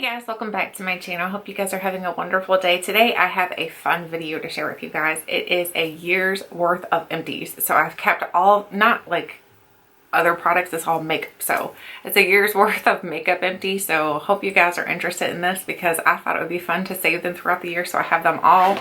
Hey guys, welcome back to my channel. Hope you guys are having a wonderful day. Today I have a fun video to share with you guys. It is a year's worth of empties. So I've kept all, not like other products, it's all makeup. So it's a year's worth of makeup empty. So hope you guys are interested in this because I thought it would be fun to save them throughout the year. So I have them all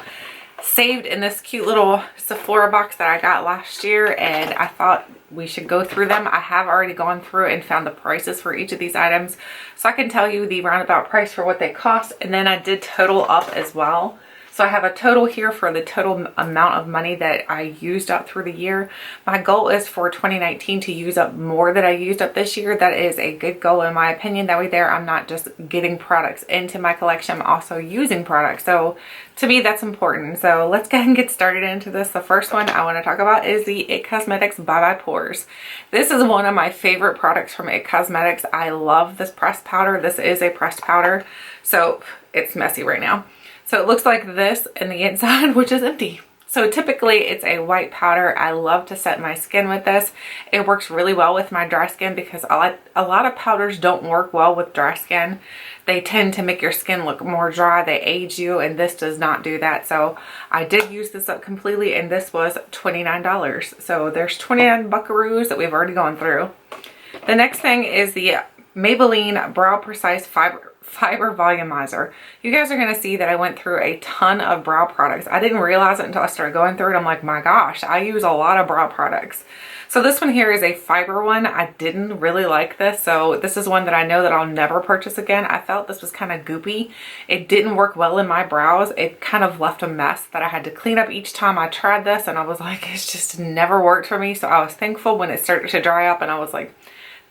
saved in this cute little Sephora box that I got last year, and I thought we should go through them. I have already gone through and found the prices for each of these items, so I can tell you the roundabout price for what they cost, and then I did total up as well. So I have a total here for the total amount of money that I used up through the year. My goal is for 2019 to use up more than I used up this year. That is a good goal in my opinion. That way there I'm not just getting products into my collection, I'm also using products. So to me that's important. So let's go ahead and get started into this. The first one I want to talk about is the It Cosmetics Bye Bye Pores. This is one of my favorite products from It Cosmetics. I love this pressed powder. This is a pressed powder, so it's messy right now. So it looks like this in the inside, which is empty. So typically it's a white powder. I love to set my skin with this. It works really well with my dry skin because a lot of powders don't work well with dry skin. They tend to make your skin look more dry. They age you, and this does not do that. So I did use this up completely, and this was $29. So there's 29 buckaroos that we've already gone through. The next thing is the Maybelline Brow Precise Fiber Volumizer. You guys are going to see that I went through a ton of brow products. I didn't realize it until I started going through it. I'm like, my gosh, I use a lot of brow products. So this one here is a fiber one. I didn't really like this. So this is one that I know that I'll never purchase again. I felt this was kind of goopy. It didn't work well in my brows. It kind of left a mess that I had to clean up each time I tried this. And I was like, it's just never worked for me. So I was thankful when it started to dry up, and I was like,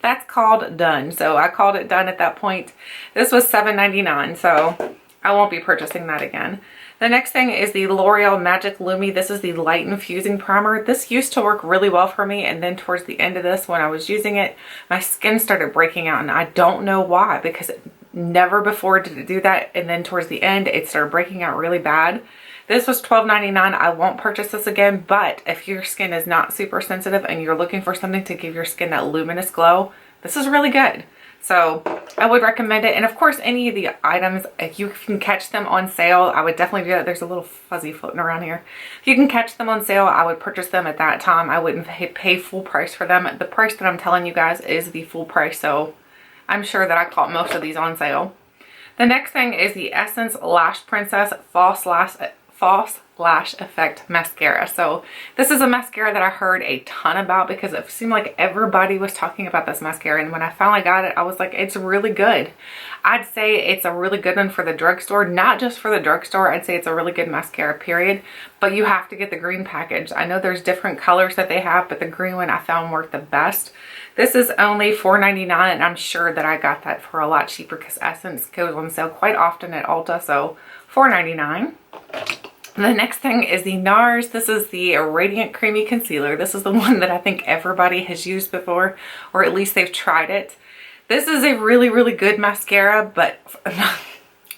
that's called done. So I called it done at that point. This was $7.99, so I won't be purchasing that again. The next thing is the L'Oreal Magic Lumi. This is the light infusing primer. This used to work really well for me, and then towards the end of this, when I was using it, my skin started breaking out, and I don't know why, because never before did it do that, and then towards the end it started breaking out really bad. This was $12.99. I won't purchase this again, but if your skin is not super sensitive and you're looking for something to give your skin that luminous glow, this is really good. So I would recommend it. And of course, any of the items, if you can catch them on sale, I would definitely do that. There's a little fuzzy floating around here. If you can catch them on sale, I would purchase them at that time. I wouldn't pay full price for them. The price that I'm telling you guys is the full price, so I'm sure that I caught most of these on sale. The next thing is the Essence Lash Princess False Lash Effect Mascara. So this is a mascara that I heard a ton about because it seemed like everybody was talking about this mascara, and when I finally got it, I was like, it's really good. I'd say it's a really good one for the drugstore, not just for the drugstore. I'd say it's a really good mascara, period. But you have to get the green package. I know there's different colors that they have, but the green one I found worked the best. This is only $4.99, and I'm sure that I got that for a lot cheaper because Essence goes on sale quite often at Ulta, so $4.99. The next thing is the NARS. This is the Radiant Creamy Concealer. This is the one that I think everybody has used before, or at least they've tried it. This is a really, really good mascara, but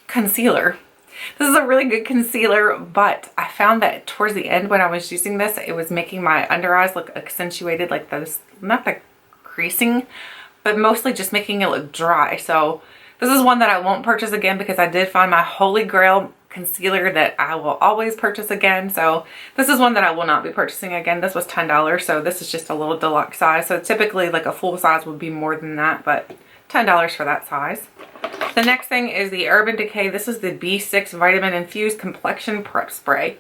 concealer. This is a really good concealer, but I found that towards the end when I was using this, it was making my under eyes look accentuated, like those, not the creasing, but mostly just making it look dry. So this is one that I won't purchase again because I did find my holy grail concealer that I will always purchase again. So this is one that I will not be purchasing again. This was $10, so this is just a little deluxe size. So typically like a full size would be more than that, but $10 for that size. The next thing is the Urban Decay. This is the B6 Vitamin Infused Complexion Prep Spray.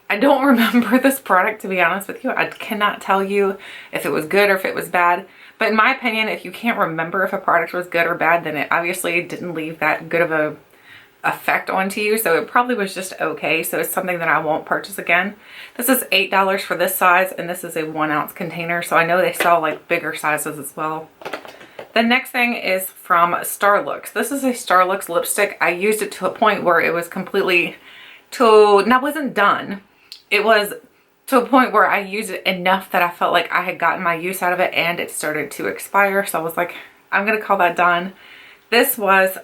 I don't remember this product, to be honest with you. I cannot tell you if it was good or if it was bad. But in my opinion, if you can't remember if a product was good or bad, then it obviously didn't leave that good of a effect onto you, so it probably was just okay. So it's something that I won't purchase again. This is $8 for this size, and this is a 1 ounce container, so I know they sell like bigger sizes as well. The next thing is from Starlux. This is a Starlux lipstick. I used it to a point where it was completely now wasn't done. It was to a point where I used it enough that I felt like I had gotten my use out of it, and it started to expire, so I was like, I'm gonna call that done. This was,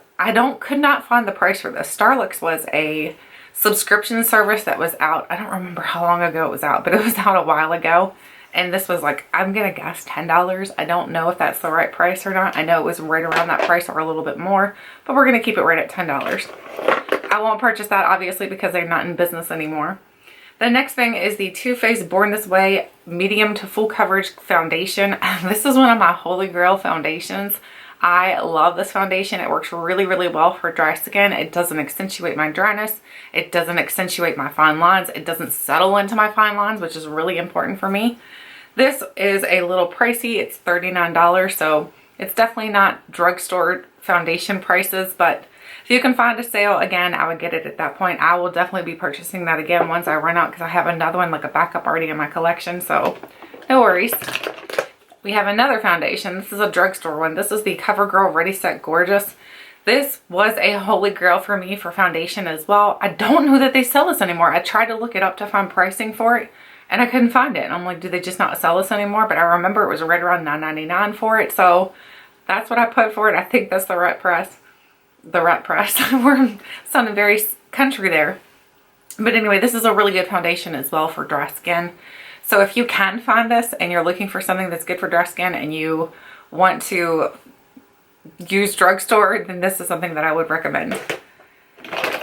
could not find the price for this. Starlux was a subscription service that was out. I don't remember how long ago it was out, but it was out a while ago. And this was like, I'm gonna guess $10. I don't know if that's the right price or not. I know it was right around that price or a little bit more, but we're gonna keep it right at $10. I won't purchase that obviously because they're not in business anymore. The next thing is the Too Faced Born This Way medium to full coverage foundation. This is one of my holy grail foundations. I love this foundation. It works really, really well for dry skin. It doesn't accentuate my dryness. It doesn't accentuate my fine lines. It doesn't settle into my fine lines, which is really important for me. This is a little pricey. It's $39, so it's definitely not drugstore foundation prices, but if you can find a sale, again, I would get it at that point. I will definitely be purchasing that again once I run out because I have another one, like a backup already in my collection, so no worries. We have another foundation. This is a drugstore one. This is the CoverGirl Ready Set Gorgeous. This was a holy grail for me for foundation as well. I don't know that they sell this anymore. I tried to look it up to find pricing for it and I couldn't find it. And I'm like, do they just not sell this anymore? But I remember it was right around $9.99 for it. So that's what I put for it. I think that's the right price. The right price. We're sounding very country there. But anyway, this is a really good foundation as well for dry skin. So if you can find this and you're looking for something that's good for dry skin and you want to use drugstore, then this is something that I would recommend.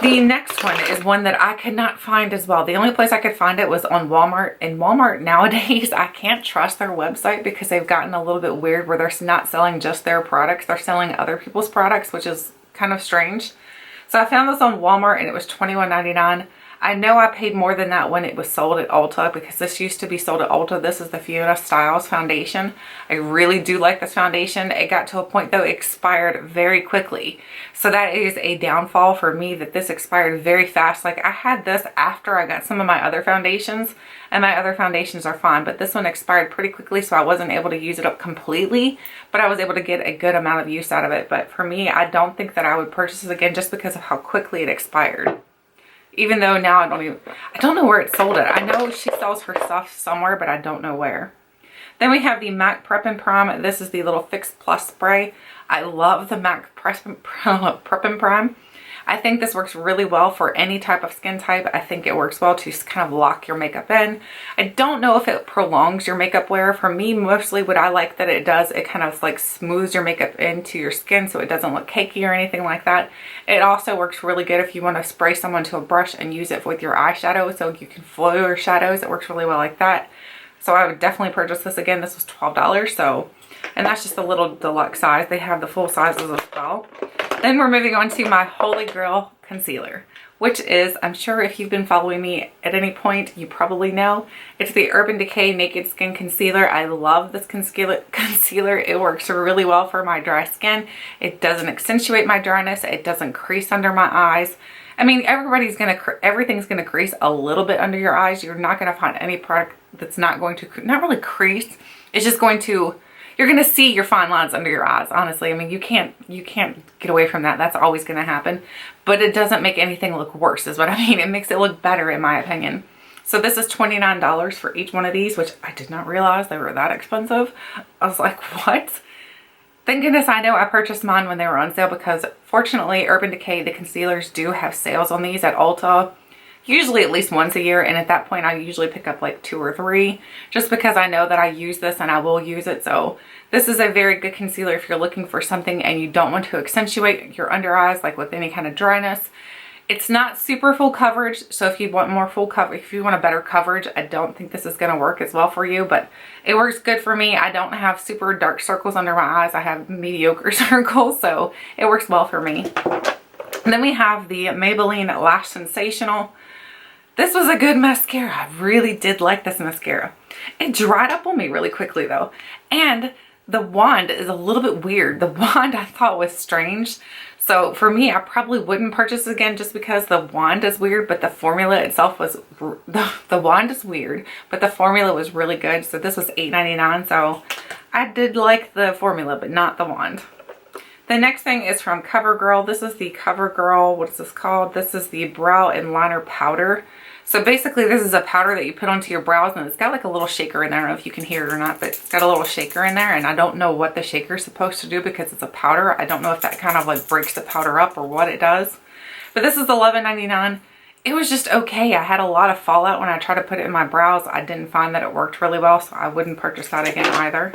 The next one is one that I could not find as well. The only place I could find it was on Walmart. And Walmart nowadays, I can't trust their website because they've gotten a little bit weird where they're not selling just their products. They're selling other people's products, which is kind of strange. So I found this on Walmart and it was $21.99. I know I paid more than that when it was sold at Ulta because this used to be sold at Ulta. This is the Fiona Stiles foundation. I really do like this foundation. It got to a point though, it expired very quickly. So that is a downfall for me that this expired very fast. Like I had this after I got some of my other foundations and my other foundations are fine, but this one expired pretty quickly so I wasn't able to use it up completely, but I was able to get a good amount of use out of it. But for me, I don't think that I would purchase this again just because of how quickly it expired. Even though now I don't know where it sold it. I know she sells her stuff somewhere, but I don't know where. Then we have the MAC Prep and Prime. This is the little Fix Plus spray. I love the MAC Prep and Prime. I think this works really well for any type of skin type. I think it works well to just kind of lock your makeup in. I don't know if it prolongs your makeup wear. For me, mostly what I like that it does, it kind of like smooths your makeup into your skin so it doesn't look cakey or anything like that. It also works really good if you want to spray someone to a brush and use it with your eyeshadow so you can flow your shadows. It works really well like that. So I would definitely purchase this again. This was $12, so, and that's just a little deluxe size. They have the full sizes as well. Then we're moving on to my holy grail concealer, which is, I'm sure if you've been following me at any point, you probably know. It's the Urban Decay Naked Skin Concealer. I love this concealer. It works really well for my dry skin. It doesn't accentuate my dryness. It doesn't crease under my eyes. I mean, everything's gonna crease a little bit under your eyes. You're not gonna find any product that's not going to, not really crease. It's just going to, you're gonna see your fine lines under your eyes, honestly. I mean, you can't get away from that. That's always gonna happen. But it doesn't make anything look worse, is what I mean. It makes it look better, in my opinion. So this is $29 for each one of these, which I did not realize they were that expensive. I was like, what? Thank goodness I know I purchased mine when they were on sale because fortunately Urban Decay, the concealers do have sales on these at Ulta. Usually at least once a year, and at that point I usually pick up like 2 or 3 just because I know that I use this and I will use it. So this is a very good concealer if you're looking for something and you don't want to accentuate your under eyes like with any kind of dryness. It's not super full coverage, so if you want more full coverage, if you want a better coverage, I don't think this is going to work as well for you, but it works good for me. I don't have super dark circles under my eyes. I have mediocre circles, so it works well for me. And then we have the Maybelline Lash Sensational. This was a good mascara. I really did like this mascara. It dried up on me really quickly though, and the wand is a little bit weird. The wand I thought was strange. So for me, I probably wouldn't purchase it again just because the wand is weird, but the formula itself was, the wand is weird, but the formula was really good. So this was $8.99. So I did like the formula, but not the wand. The next thing is from Covergirl. This is the Covergirl, what is this called? This is the Brow and Liner Powder. So basically this is a powder that you put onto your brows and it's got like a little shaker in there. I don't know if you can hear it or not, but it's got a little shaker in there and I don't know what the shaker is supposed to do because it's a powder. I don't know if that kind of like breaks the powder up or what it does. But this is $11.99. it was just okay. I had a lot of fallout when I tried to put it in my brows. I didn't find that it worked really well, so I wouldn't purchase that again either.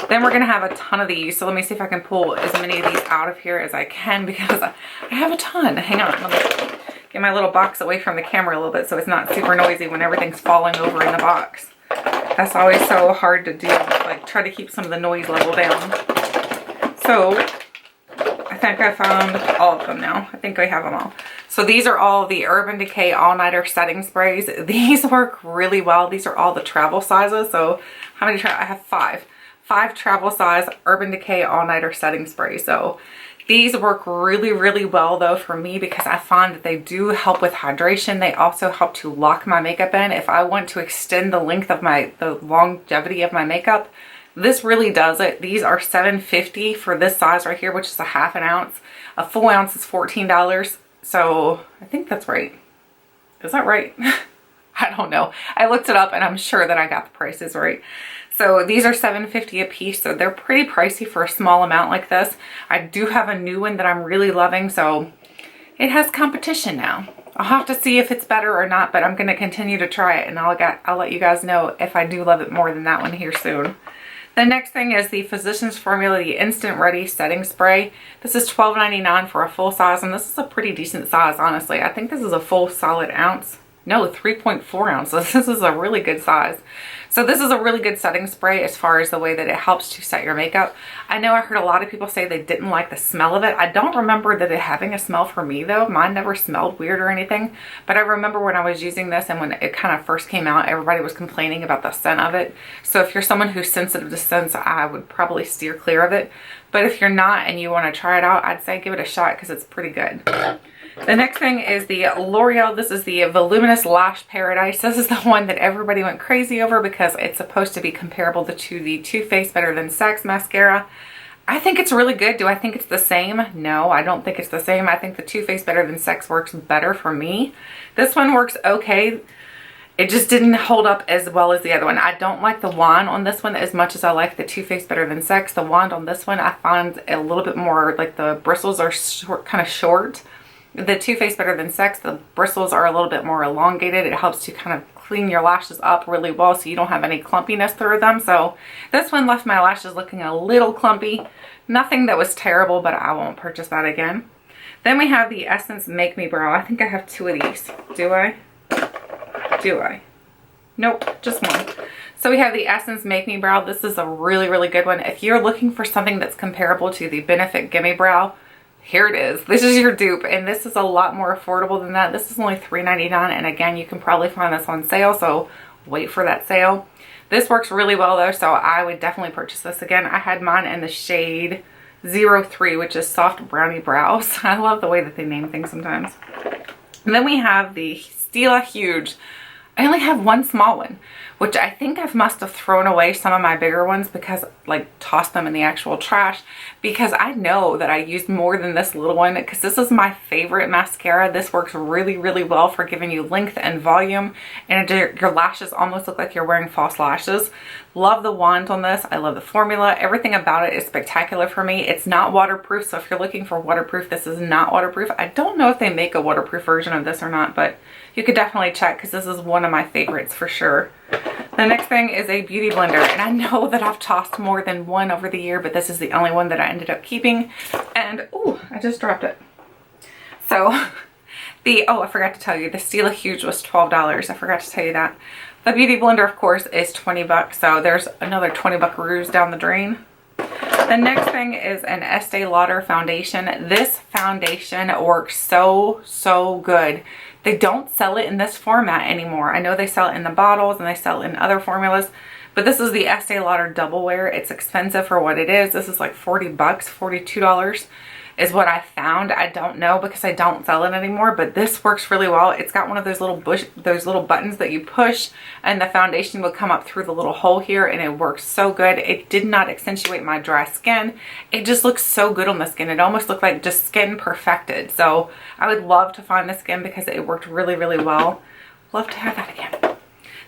Then we're going to have a ton of these. So let me see if I can pull as many of these out of here as I can because I have a ton. Hang on. Let me get my little box away from the camera a little bit so it's not super noisy when everything's falling over in the box. That's always so hard to do. Like, try to keep some of the noise level down. So I think I found all of them now. I think I have them all. So these are all the Urban Decay All Nighter Setting Sprays. These work really well. These are all the travel sizes. So how many? I have five travel size Urban Decay All Nighter Setting Sprays. So these work really, really well though for me because I find that they do help with hydration. They also help to lock my makeup in. If I want to extend the length of the longevity of my makeup, this really does it. These are $7.50 for this size right here, which is a half an ounce. A full ounce is $14. So I think that's right. Is that right? I don't know. I looked it up and I'm sure that I got the prices right. So these are $7.50 a piece. So they're pretty pricey for a small amount like this. I do have a new one that I'm really loving. So it has competition now. I'll have to see if it's better or not, but I'm going to continue to try it and I'll let you guys know if I do love it more than that one here soon. The next thing is the Physicians Formula, the Instant Ready Setting Spray. This is $12.99 for a full size, and this is a pretty decent size, honestly. I think this is a full solid ounce. No, 3.4 ounces. This is a really good size. So this is a really good setting spray as far as the way that it helps to set your makeup. I know I heard a lot of people say they didn't like the smell of it. I don't remember that it having a smell for me though. Mine never smelled weird or anything. But I remember when I was using this and when it kind of first came out, everybody was complaining about the scent of it. So if you're someone who's sensitive to scents, I would probably steer clear of it. But if you're not and you want to try it out, I'd say give it a shot because it's pretty good. The next thing is the L'Oreal. This is the Luminous Lash Paradise. This is the one that everybody went crazy over because it's supposed to be comparable to the Too Faced Better Than Sex mascara. I think it's really good. Do I think it's the same? No, I don't think it's the same. I think the Too Faced Better Than Sex works better for me. This one works okay. It just didn't hold up as well as the other one. I don't like the wand on this one as much as I like the Too Faced Better Than Sex. The wand on this one I find a little bit more, like the bristles are short, kind of short. The Too Faced Better Than Sex, the bristles are a little bit more elongated. It helps to kind of clean your lashes up really well so you don't have any clumpiness through them. So this one left my lashes looking a little clumpy. Nothing that was terrible, but I won't purchase that again. Then we have the Essence Make Me Brow. I think I have two of these. Do I? Do I? Nope, just one. So we have the Essence Make Me Brow. This is a really, really good one. If you're looking for something that's comparable to the Benefit Gimme Brow, here it is. This is your dupe, and this is a lot more affordable than that. This is only $3.99, and again, you can probably find this on sale, so wait for that sale. This works really well though, so I would definitely purchase this again. I had mine in the shade 03, which is Soft Brownie Brows. I love the way that they name things sometimes. And then we have the Stila Huge. I only have one small one, which I think I must have thrown away some of my bigger ones because, like, tossed them in the actual trash, because I know that I used more than this little one because this is my favorite mascara. This works really, really well for giving you length and volume, and your lashes almost look like you're wearing false lashes. Love the wand on this. I love the formula. Everything about it is spectacular for me. It's not waterproof, so if you're looking for waterproof, this is not waterproof. I don't know if they make a waterproof version of this or not, but you could definitely check because this is one of my favorites for sure. The next thing is a beauty blender, and I know that I've tossed more than one over the year, but this is the only one that I ended up keeping. And oh, I just dropped it. So I forgot to tell you, the Stila Huge was $12. I forgot to tell you that. The beauty blender, of course, is 20 bucks. So there's another 20 buckaroos down the drain. The next thing is an Estee Lauder foundation. This foundation works so, so good. They don't sell it in this format anymore. I know they sell it in the bottles and they sell it in other formulas, but this is the Estee Lauder Double Wear. It's expensive for what it is. This is like 40 bucks, $42 is what I found. I don't know because I don't sell it anymore, but this works really well. It's got one of those little buttons that you push and the foundation will come up through the little hole here, and it works so good. It did not accentuate my dry skin. It just looks so good on the skin. It almost looked like just skin perfected. So I would love to find this again because it worked really, really well. Love to have that again.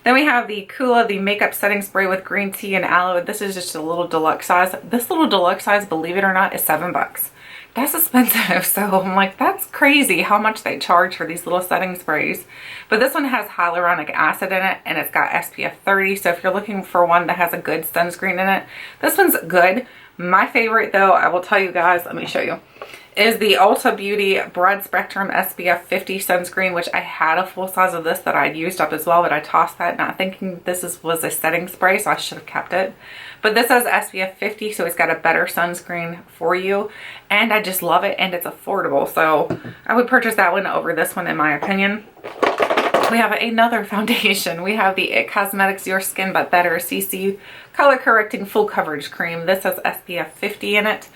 Then we have the Coola, the makeup setting spray with green tea and aloe. This is just a little deluxe size. This little deluxe size, believe it or not, is $7. that's expensive. So I'm like, that's crazy how much they charge for these little setting sprays. But this one has hyaluronic acid in it, and it's got SPF 30. So if you're looking for one that has a good sunscreen in it, this one's good. My favorite though, I will tell you guys, let me show you, is the Ulta Beauty Broad Spectrum SPF 50 sunscreen, which I had a full size of this that I used up as well, but I tossed that not thinking this was a setting spray, so I should have kept it. But this has SPF 50, so it's got a better sunscreen for you, and I just love it, and it's affordable, so I would purchase that one over this one in my opinion. We have another foundation. We have the IT Cosmetics Your Skin But Better CC Color Correcting Full Coverage Cream. This has SPF 50 in it.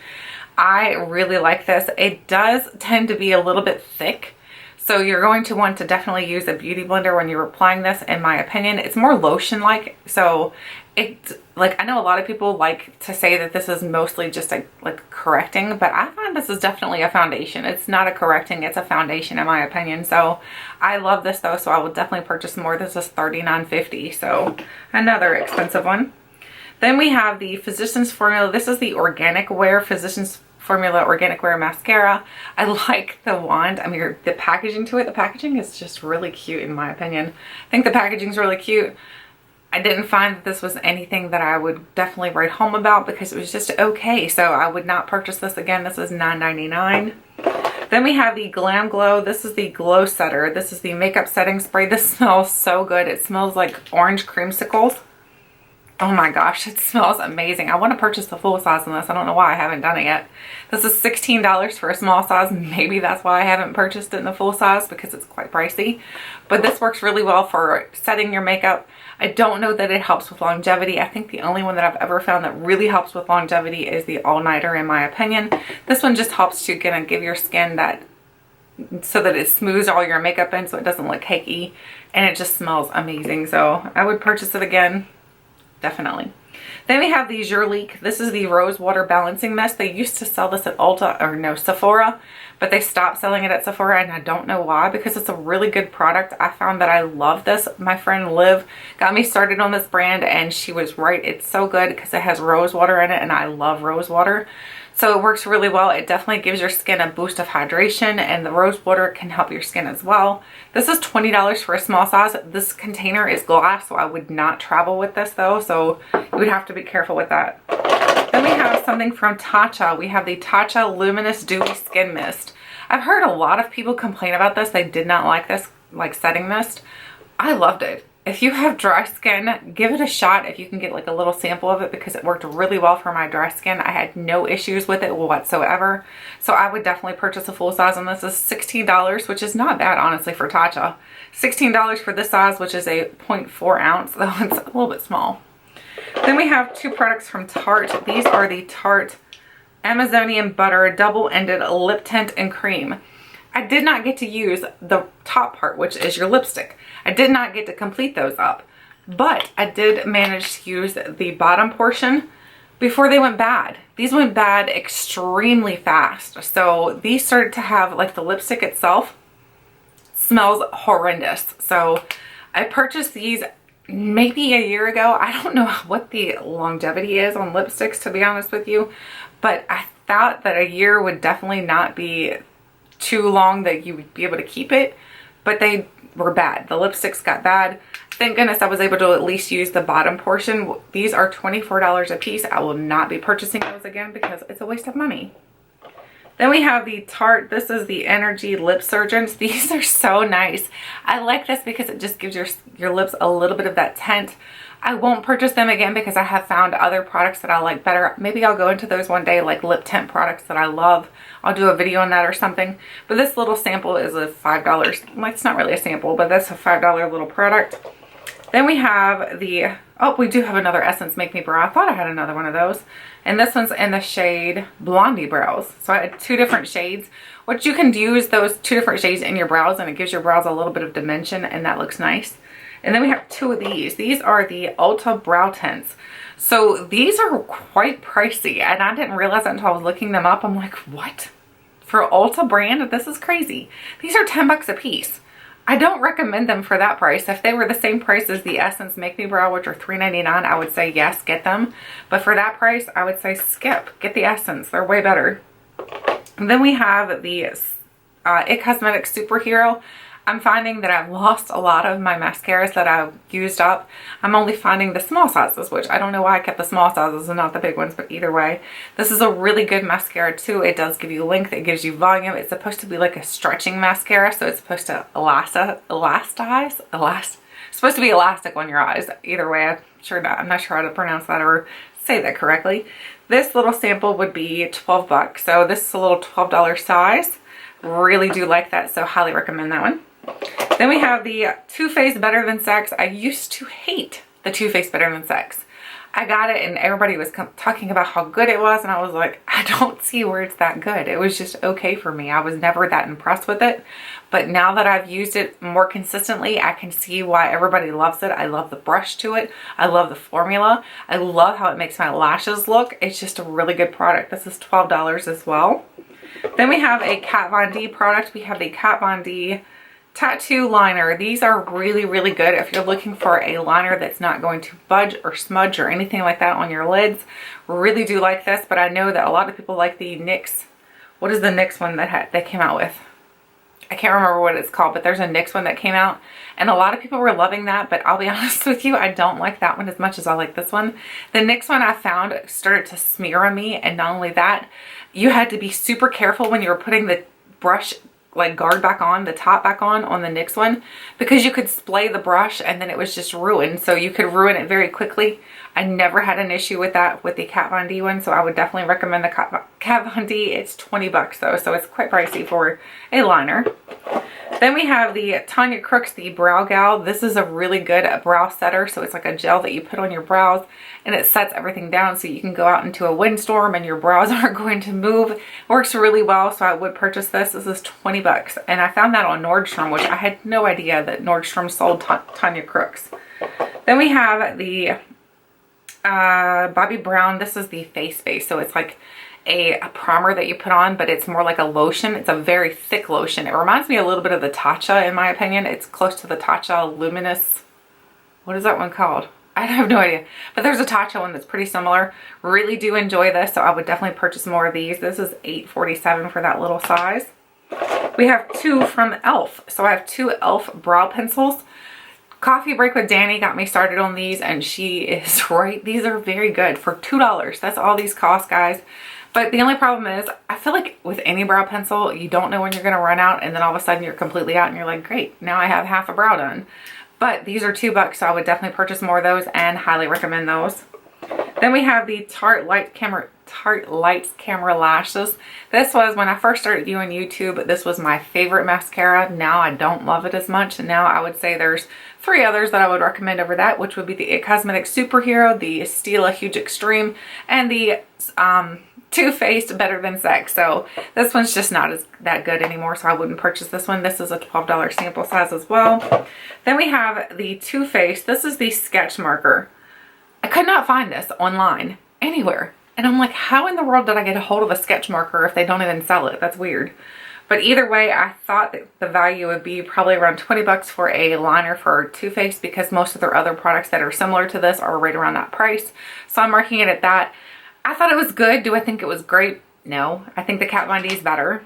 I really like this. It does tend to be a little bit thick, so you're going to want to definitely use a beauty blender when you're applying this, in my opinion. It's more lotion-like, so it's like, I know a lot of people like to say that this is mostly just like correcting, but I find this is definitely a foundation. It's not a correcting, it's a foundation in my opinion. So I love this though, so I will definitely purchase more. This is $39.50, so another expensive one. Then we have the Physicians Formula. This is the Organic Wear Physicians Formula Organic Wear Mascara. I like the wand. I mean, the packaging to it, the packaging is just really cute in my opinion. I think the packaging is really cute. I didn't find that this was anything that I would definitely write home about because it was just okay. So I would not purchase this again. This is $9.99. Then we have the Glam Glow. This is the Glow Setter. This is the makeup setting spray. This smells so good. It smells like orange creamsicles. Oh my gosh, it smells amazing. I want to purchase the full size on this. I don't know why I haven't done it yet. This is $16 for a small size. Maybe that's why I haven't purchased it in the full size, because it's quite pricey. But this works really well for setting your makeup. I don't know that it helps with longevity. I think the only one that I've ever found that really helps with longevity is the All Nighter, in my opinion. This one just helps to kind of give your skin that, so that it smooths all your makeup in so it doesn't look cakey, and it just smells amazing. So I would purchase it again. Definitely. Then we have the Jurleek. This is the Rose Water Balancing Mist. They used to sell this at Ulta, or no, Sephora, but they stopped selling it at Sephora, and I don't know why, because it's a really good product. I found that I love this. My friend Liv got me started on this brand, and she was right. It's so good because it has rose water in it, and I love rose water. So it works really well. It definitely gives your skin a boost of hydration, and the rose water can help your skin as well. This is $20 for a small size. This container is glass, so I would not travel with this though, so you would have to be careful with that. Then we have something from Tatcha. We have the Tatcha Luminous Dewy Skin Mist. I've heard a lot of people complain about this. They did not like this, like setting mist. I loved it. If you have dry skin, give it a shot if you can get like a little sample of it, because it worked really well for my dry skin. I had no issues with it whatsoever. So I would definitely purchase a full size, and this is $16, which is not bad honestly for Tatcha. $16 for this size, which is a 0.4 ounce, though it's a little bit small. Then we have two products from Tarte. These are the Tarte Amazonian Butter Double-Ended Lip Tint and Cream. I did not get to use the top part, which is your lipstick. I did not get to complete those up, but I did manage to use the bottom portion before they went bad. These went bad extremely fast. So these started to have, like, the lipstick itself smells horrendous. So I purchased these maybe a year ago. I don't know what the longevity is on lipsticks, to be honest with you, but I thought that a year would definitely not be too long that you would be able to keep it, but they were bad. The lipsticks got bad. Thank goodness I was able to at least use the bottom portion. These are $24 a piece. I will not be purchasing those again because it's a waste of money. Then we have the Tarte. This is the Energy Lip Surgeons. These are so nice. I like this because it just gives your lips a little bit of that tint. I won't purchase them again because I have found other products that I like better. Maybe I'll go into those one day, like lip tint products that I love. I'll do a video on that or something. But this little sample is a $5. Well, it's not really a sample, but that's a $5 little product. Then we have the, oh, we do have another Essence Make Me Brow. I thought I had another one of those. And this one's in the shade Blondie Brows. So I had two different shades, which you can use those two different shades in your brows, and it gives your brows a little bit of dimension, and that looks nice. And then we have two of these. These are the Ulta Brow Tints. So these are quite pricey, and I didn't realize that until I was looking them up. I'm like, what? For Ulta brand? This is crazy. These are 10 bucks a piece. I don't recommend them for that price. If they were the same price as the Essence Make Me Brow, which are $3.99, I would say yes, get them. But for that price, I would say skip. Get the Essence. They're way better. And then we have the It Cosmetics Superhero. I'm finding that I've lost a lot of my mascaras that I've used up. I'm only finding the small sizes, which I don't know why I kept the small sizes and not the big ones, but either way, this is a really good mascara too. It does give you length, it gives you volume. It's supposed to be like a stretching mascara, so it's supposed to supposed to be elastic on your eyes. Either way, I'm not sure how to pronounce that or say that correctly. This little sample would be 12 bucks. So this is a little $12 size. Really do like that, so highly recommend that one. Then we have the Too Faced Better Than Sex. I used to hate the Too Faced Better Than Sex. I got it and everybody was talking about how good it was, and I was like, I don't see where it's that good. It was just okay for me. I was never that impressed with it. But now that I've used it more consistently, I can see why everybody loves it. I love the brush to it. I love the formula. I love how it makes my lashes look. It's just a really good product. This is $12 as well. Then we have a Kat Von D product. We have the Kat Von D Tattoo Liner. These are really, really good if you're looking for a liner that's not going to budge or smudge or anything like that on your lids. Really do like this, but I know that a lot of people like the NYX. What is the NYX one that they came out with? I can't remember what it's called, but there's a NYX one that came out and a lot of people were loving that, but I'll be honest with you, I don't like that one as much as I like this one. The NYX one I found started to smear on me, and not only that, you had to be super careful when you were putting the brush like guard back on, the top back on the NYX one, because you could splay the brush and then it was just ruined. So you could ruin it very quickly. I never had an issue with that with the Kat Von D one, so I would definitely recommend the Kat Von D. It's 20 bucks though, so it's quite pricey for a liner. Then we have the Tonya Crooks, the Brow Gal. This is a really good brow setter. So it's like a gel that you put on your brows and it sets everything down so you can go out into a windstorm and your brows aren't going to move. It works really well, so I would purchase this. This is 20 bucks. And I found that on Nordstrom, which I had no idea that Nordstrom sold Tonya Crooks. Then we have the Bobbi Brown. This is the face base. So it's like a primer that you put on, but it's more like a lotion. It's a very thick lotion. It reminds me a little bit of the Tatcha in my opinion. It's close to the Tatcha Luminous. What is that one called? I have no idea. But there's a Tatcha one that's pretty similar. Really do enjoy this, so I would definitely purchase more of these. This is $8.47 for that little size. We have two from e.l.f. So I have two e.l.f. brow pencils. Coffee Break with Danny got me started on these, and she is right. These are very good for $2. That's all these cost, guys. But the only problem is, I feel like with any brow pencil, you don't know when you're going to run out, and then all of a sudden you're completely out and you're like, great, now I have half a brow done. But these are $2, so I would definitely purchase more of those and highly recommend those. Then we have the Tarte Lights Camera Lashes. This was, when I first started doing YouTube, this was my favorite mascara. Now I don't love it as much. Now I would say there's 3 others that I would recommend over that, which would be the It Cosmetics Superhero, the Estee Huge Extreme, and the Too Faced Better Than Sex. So this one's just not that good anymore, so I wouldn't purchase this one. This is a $12 sample size as well. Then we have the Too Faced. This is the sketch marker. I could not find this online anywhere, and I'm like, how in the world did I get a hold of a sketch marker if they don't even sell it? That's weird. But either way, I thought that the value would be probably around 20 bucks for a liner for Too Faced, because most of their other products that are similar to this are right around that price. So I'm marking it at that. I thought it was good. Do I think it was great? No. I think the Kat Von D is better.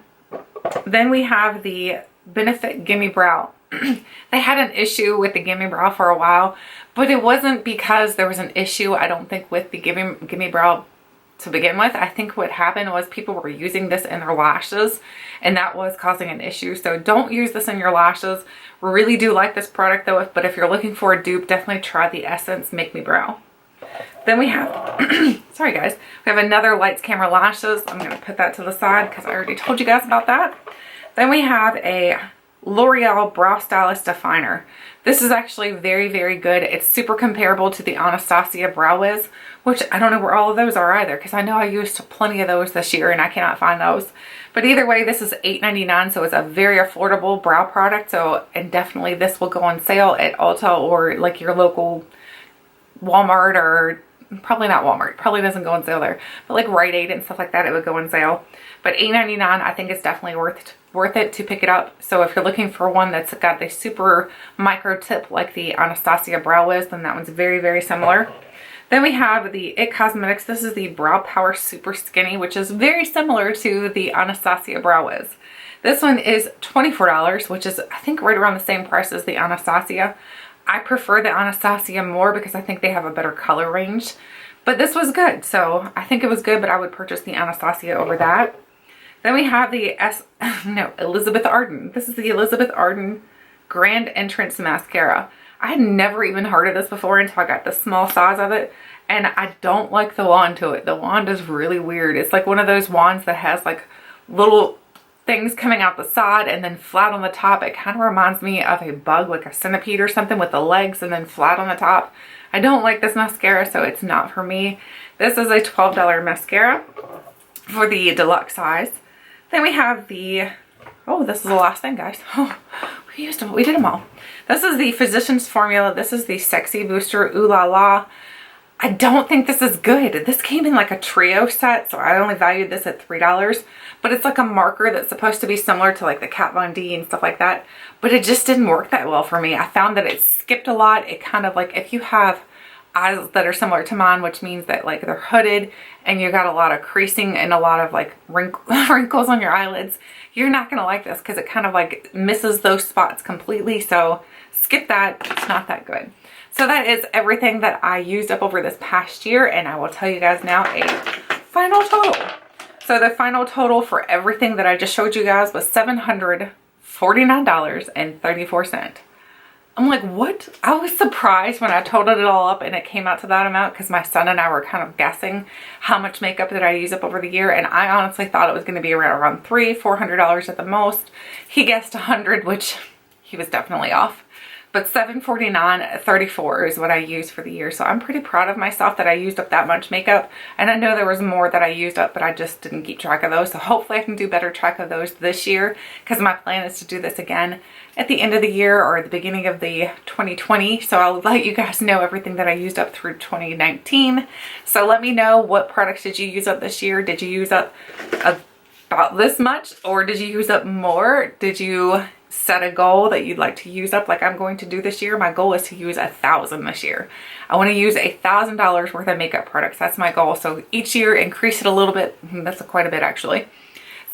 Then we have the Benefit Gimme Brow. They had an issue with the Gimme Brow for a while, but it wasn't because there was an issue, I don't think, with the Gimme Brow to begin with. I think what happened was people were using this in their lashes, and that was causing an issue. So don't use this in your lashes. Really do like this product though, but if you're looking for a dupe, definitely try the Essence Make Me Brow. Then we have, sorry guys, we have another Lights Camera Lashes. I'm going to put that to the side because I already told you guys about that. Then we have a L'Oreal Brow Stylist Definer. This is actually very, very good. It's super comparable to the Anastasia Brow Wiz, which I don't know where all of those are either, because I know I used plenty of those this year and I cannot find those. But either way, this is $8.99, so it's a very affordable brow product. So, and definitely this will go on sale at Ulta or like your local Walmart, or probably not Walmart, probably doesn't go on sale there, but like Rite Aid and stuff like that, it would go on sale. But $8.99, I think it's definitely worth it to pick it up. So if you're looking for one that's got the super micro tip like the Anastasia Brow Wiz, then that one's very, very similar. Then we have the IT Cosmetics. This is the Brow Power Super Skinny, which is very similar to the Anastasia Brow Wiz. This one is $24, which is I think right around the same price as the Anastasia. I prefer the Anastasia more because I think they have a better color range. But this was good, so I think it was good, but I would purchase the Anastasia over that. Then we have the Elizabeth Arden. This is the Elizabeth Arden Grand Entrance Mascara. I had never even heard of this before until I got the small size of it, and I don't like the wand to it. The wand is really weird. It's like one of those wands that has like little things coming out the side and then flat on the top. It kind of reminds me of a bug, like a centipede or something, with the legs and then flat on the top. I don't like this mascara, so it's not for me. This is a $12 mascara for the deluxe size. Then we have the, oh, this is the last thing, guys. Oh, we used them, we did them all. This is the Physicians Formula. This is the Sexy Booster Ooh La La. I don't think this is good. This came in like a trio set, so I only valued this at $3. But it's like a marker that's supposed to be similar to like the Kat Von D and stuff like that. But it just didn't work that well for me. I found that it skipped a lot. It kind of like, if you have eyes that are similar to mine, which means that like they're hooded and you got a lot of creasing and a lot of like wrinkles on your eyelids, you're not gonna like this because it kind of like misses those spots completely. So skip that. It's not that good. So that is everything that I used up over this past year, and I will tell you guys now a final total. So the final total for everything that I just showed you guys was $749.34. I'm like, what? I was surprised when I totaled it all up and it came out to that amount because my son and I were kind of guessing how much makeup that I use up over the year, and I honestly thought it was going to be around $300-400 at the most. He guessed $100, which he was definitely off. But $749.34 is what I used for the year. So I'm pretty proud of myself that I used up that much makeup. And I know there was more that I used up, but I just didn't keep track of those. So hopefully I can do better track of those this year, because my plan is to do this again at the end of the year or the beginning of the 2020. So I'll let you guys know everything that I used up through 2019. So let me know, what products did you use up this year? Did you use up about this much, or did you use up more? Did you set a goal that you'd like to use up like I'm going to do this year? My goal is to use 1,000 this year. I want to use $1,000 worth of makeup products. That's my goal. So each year increase it a little bit. That's quite a bit actually.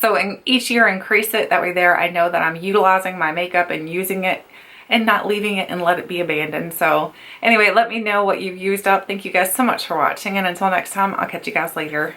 So in each year increase it. That way there I know that I'm utilizing my makeup and using it and not leaving it and let it be abandoned. So anyway, let me know what you've used up. Thank you guys so much for watching, and until next time, I'll catch you guys later.